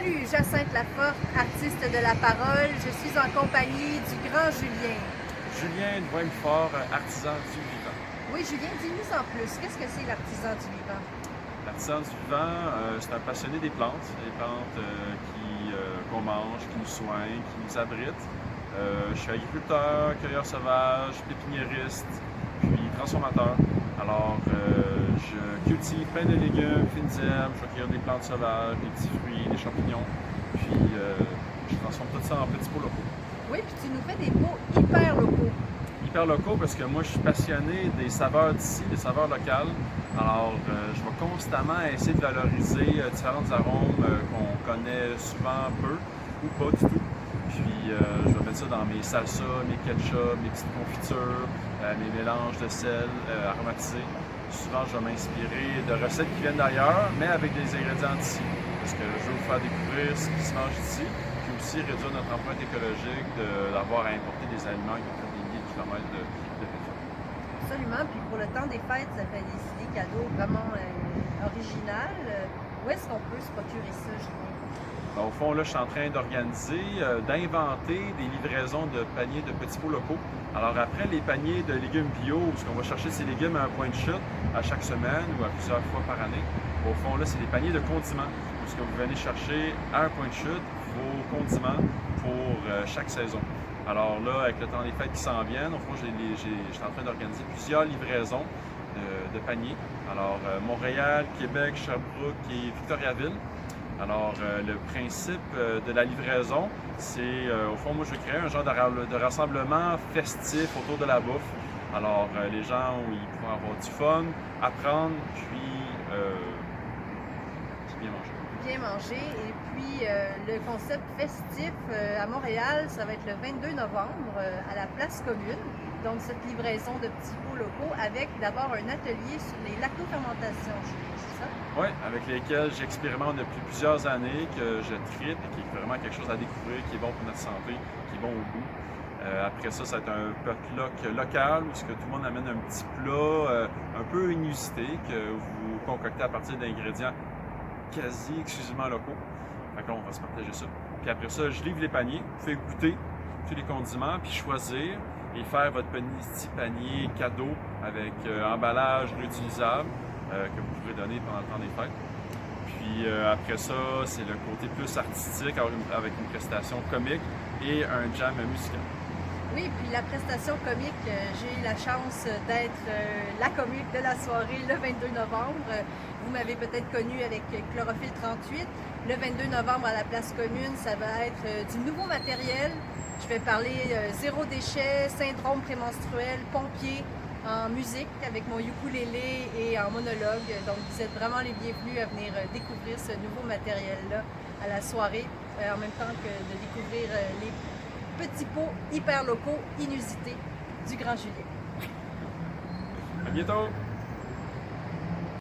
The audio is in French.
Salut, Jacinthe Laforte, artiste de la parole. Je suis en compagnie du grand Julien. Julien de Wayne-Fort, artisan du vivant. Oui, Julien, dis-nous en plus. Qu'est-ce que c'est l'artisan du vivant? L'artisan du vivant, c'est un passionné des plantes qu'on mange, qui nous soignent, qui nous abritent. Je suis agriculteur, cueilleur sauvage, pépiniériste, puis transformateur. Alors, je cultive plein de légumes, fines herbes, je vais cueillir des plantes sauvages, des petits fruits, des champignons, puis je transforme tout ça en petits pots locaux. Oui, puis tu nous fais des pots hyper locaux. Hyper locaux parce que moi je suis passionné des saveurs d'ici, des saveurs locales. Alors je vais constamment essayer de valoriser différents arômes qu'on connaît souvent peu ou pas du tout. Puis je vais mettre ça dans mes salsas, mes ketchup, mes petites confitures, mes mélanges de sel aromatisés. Souvent je vais m'inspirer de recettes qui viennent d'ailleurs, mais avec des ingrédients d'ici. Parce que je veux vous faire découvrir ce qui se mange ici, puis aussi réduire notre empreinte écologique d'avoir à importer des aliments qui ont fait des milliers de kilomètres de pétrole. Absolument. Puis pour le temps des fêtes, ça fait des idées cadeaux vraiment originales. Où est-ce qu'on peut se procurer ça, Julien? Ben, au fond, là, je suis en train d'organiser, d'inventer des livraisons de paniers de petits pots locaux. Alors après les paniers de légumes bio, où on va chercher ces légumes à un point de chute à chaque semaine ou à plusieurs fois par année, au fond, là, c'est des paniers de condiments, où vous venez chercher à un point de chute vos condiments pour chaque saison. Alors là, avec le temps des fêtes qui s'en viennent, au fond, je suis en train d'organiser plusieurs livraisons de paniers. Alors, Montréal, Québec, Sherbrooke et Victoriaville. Alors, le principe de la livraison, c'est, au fond, moi, je vais créer un genre de rassemblement festif autour de la bouffe. Alors, les gens, ils pourront avoir du fun, apprendre, puis bien manger. Bien manger. Et puis, le concept festif à Montréal, ça va être le 22 novembre à la Place Commune. Donc, cette livraison de petits pots locaux avec d'abord un atelier sur les lactofermentations, c'est ça? Oui, avec lesquels j'expérimente depuis plusieurs années, que je tripe et qui est vraiment quelque chose à découvrir, qui est bon pour notre santé, qui est bon au goût. Après ça, ça va être un potluck local où tout le monde amène un petit plat un peu inusité que vous concoctez à partir d'ingrédients quasi exclusivement locaux. Fait que là, on va se partager ça. Puis après ça, je livre les paniers, fais goûter tous les condiments, puis choisir et faire votre petit panier cadeau avec emballage réutilisable que vous pouvez donner pendant le temps des fêtes. Puis après ça, c'est le côté plus artistique avec une prestation comique et un jam musical. Oui, puis la prestation comique, j'ai eu la chance d'être la comique de la soirée le 22 novembre. Vous m'avez peut-être connu avec Chlorophylle 38. Le 22 novembre à la Place Commune, ça va être du nouveau matériel. Je vais parler zéro déchet, syndrome prémenstruel, pompier, en musique avec mon ukulélé et en monologue. Donc vous êtes vraiment les bienvenus à venir découvrir ce nouveau matériel-là à la soirée, en même temps que de découvrir les petits pots hyper locaux, inusités du Grand Julien. À bientôt!